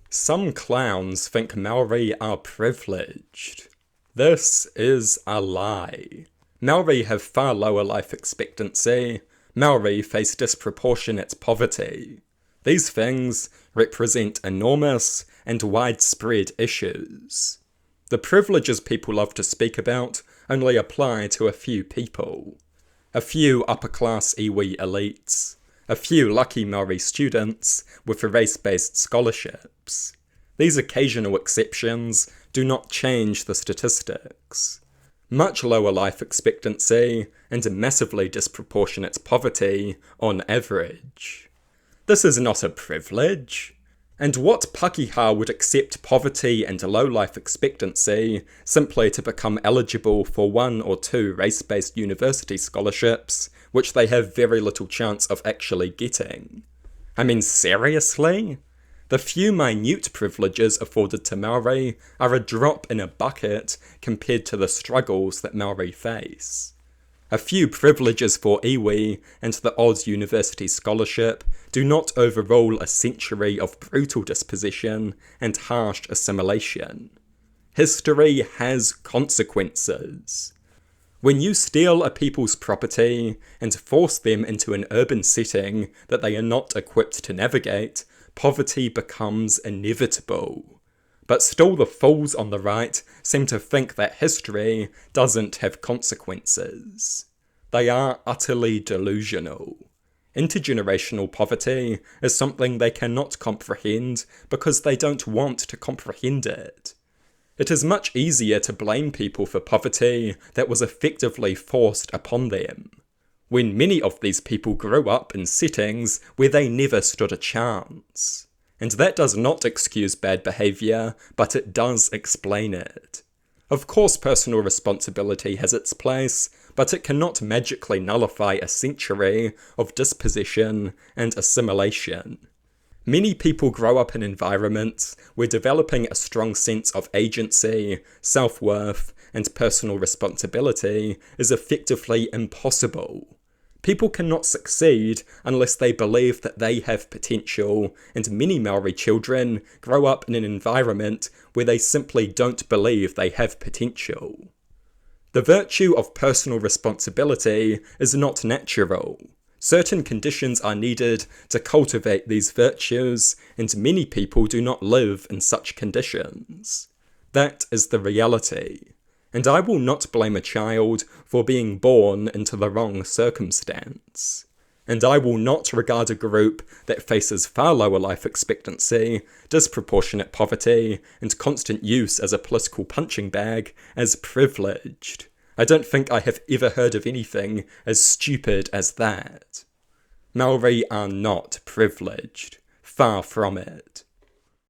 Some clowns think Māori are privileged. This is a lie. Māori have far lower life expectancy. Māori face disproportionate poverty. These things represent enormous and widespread issues. The privileges people love to speak about only apply to a few people. A few upper-class iwi elites. A few lucky Māori students with race-based scholarships. These occasional exceptions do not change the statistics. Much lower life expectancy and massively disproportionate poverty on average. This is not a privilege. And what Pākehā would accept poverty and low life expectancy simply to become eligible for 1 or 2 race-based university scholarships, which they have very little chance of actually getting? I mean, seriously? The few minute privileges afforded to Māori are a drop in a bucket compared to the struggles that Māori face. A few privileges for iwi and the odd university scholarship do not overrule a century of brutal dispossession and harsh assimilation. History has consequences. When you steal a people's property and force them into an urban setting that they are not equipped to navigate, poverty becomes inevitable. But still the fools on the right seem to think that history doesn't have consequences. They are utterly delusional. Intergenerational poverty is something they cannot comprehend because they don't want to comprehend it. It is much easier to blame people for poverty that was effectively forced upon them, when many of these people grew up in settings where they never stood a chance. And that does not excuse bad behaviour, but it does explain it. Of course personal responsibility has its place, but it cannot magically nullify a century of dispossession and assimilation. Many people grow up in environments where developing a strong sense of agency, self-worth, and personal responsibility is effectively impossible. People cannot succeed unless they believe that they have potential, and many Māori children grow up in an environment where they simply don't believe they have potential. The virtue of personal responsibility is not natural. Certain conditions are needed to cultivate these virtues, and many people do not live in such conditions. That is the reality. And I will not blame a child for being born into the wrong circumstance. And I will not regard a group that faces far lower life expectancy, disproportionate poverty, and constant use as a political punching bag as privileged. I don't think I have ever heard of anything as stupid as that. Māori are not privileged. Far from it.